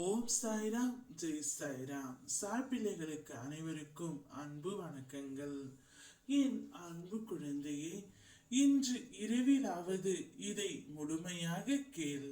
ஓம் சாய்ராம், ஜெய் சாய்ராம். சாய் பிள்ளைகளுக்கு அனைவருக்கும் அன்பு வணக்கங்கள். என் அன்பு குழந்தையே, இன்று இரவிலாவது இதை முழுமையாக கேள்.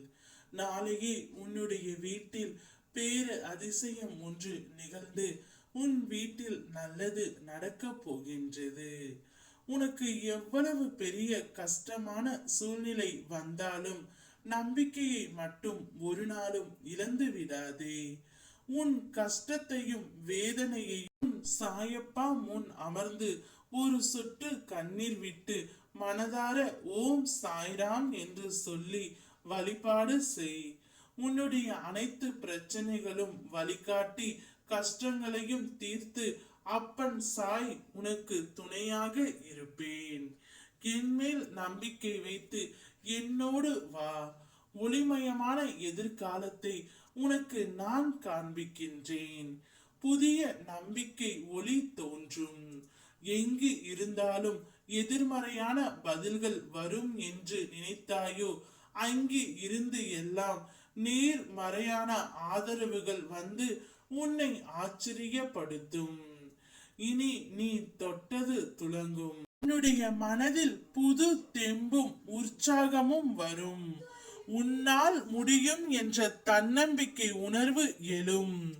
நாளையே உன்னுடைய வீட்டில் பேரு அதிசயம் ஒன்று நிகழ்ந்து உன் வீட்டில் நல்லது நடக்கப் போகின்றது. உனக்கு எவ்வளவு பெரிய கஷ்டமான சூழ்நிலை வந்தாலும் நம்பிக்கையை மட்டும் ஒரு நாளும் இழந்து விடாதே. உன் கஷ்டத்தையும் வேதனையையும் சாயப்பா முன் அமர்ந்து ஒரு சொட்டு கண்ணீர் விட்டு மனதார ஓம் சாய்ராம் என்று சொல்லி வழிபாடு செய். உன்னுடைய அனைத்து பிரச்சனைகளும் வழிகாட்டி கஷ்டங்களையும் தீர்த்து அப்பன் சாய் உனக்கு துணையாக இருப்பேன். என்மேல் நம்பிக்கை வைத்து என்னோடு வா. ஒளிமயமான எதிர்காலத்தை உனக்கு நான் காண்பிக்கின்றேன். புதிய நம்பிக்கை ஒளி தோன்றும். எங்கு இருந்தாலும் எதிர்மறையான பதில்கள் வரும் என்று நினைத்தாயோ, அங்கு இருந்து எல்லாம் நேர்மறையான ஆதரவுகள் வந்து உன்னை ஆச்சரியப்படுத்தும். இனி நீ தொட்டது துலங்கும். உன்னுடைய மனதில் புது தெம்பும் உற்சாகமும் வரும். உன்னால் முடியும் என்ற தன்னம்பிக்கை உணர்வு எழும்.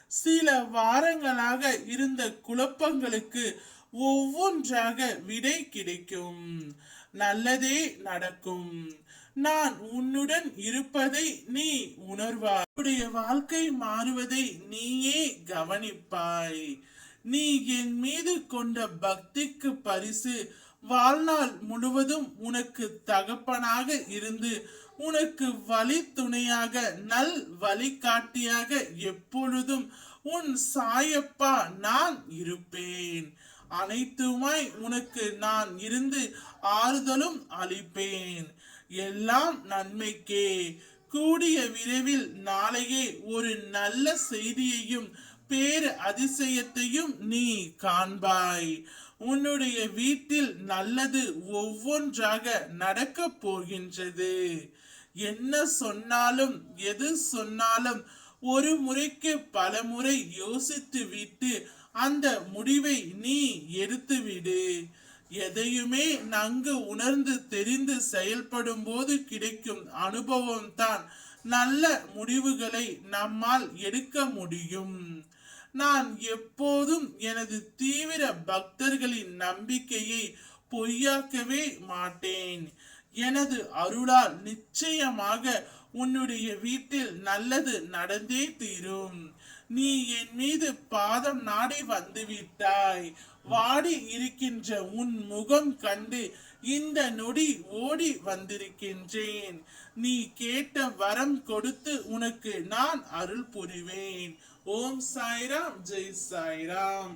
சில வாரங்களாக இருந்த குழப்பங்களுக்கு ஒவ்வொன்றாக விடை கிடைக்கும். நல்லதே நடக்கும். நான் உன்னுடன் இருப்பதை நீ உணர்வாய். உன்னுடைய வாழ்க்கை மாறுவதை நீயே கவனிப்பாய். நீ என் மீது கொண்ட பக்திக்கு பரிசு வாழ்நாள் முழுவதும் உனக்கு தகப்பனாக இருந்து உனக்கு வழி துணையாக நல் வழிகாட்டியாக எப்பொழுதும் உன் சாயப்பா நான் இருப்பேன். அனைத்துமாய் உனக்கு நான் இருந்து ஆறுதலும் அளிப்பேன். எல்லாம் நன்மைக்கே. கூடிய விரைவில் நாளையே ஒரு நல்ல செய்தியையும் பேர் அதிசயத்தையும் நீ காண்பாய். உன்னுடைய வீட்டில் நல்லது ஒவ்வொன்றாக நடக்கப் போகின்றது. என்ன சொன்னாலும் எது சொன்னாலும் ஒரு முறைக்கு பல முறை யோசித்து விட்டு அந்த முடிவை நீ எடுத்துவிடு. எதையுமே நன்கு உணர்ந்து தெரிந்து செயல்படும் போது கிடைக்கும் அனுபவம் தான் நல்ல முடிவுகளை நம்மால் எடுக்க முடியும். நான் எப்போதும் எனது தீவிர பக்தர்களின் நம்பிக்கையை பொய்யாக்கவே மாட்டேன். எனது அருளால் நிச்சயமாக உன்னுடைய வீட்டில் நல்லது நடந்தே தீரும். நீ என் மீது பாதம் நாடி வந்துவிட்டாய். வாடி இருக்கின்ற உன் முகம் கண்டு இந்த நொடி ஓடி வந்திருக்கின்றேன். நீ கேட்ட வரம் கொடுத்து உனக்கு நான் அருள் புரிவேன். ஓம் சாய்ராம், ஜெய் சாய்ராம்.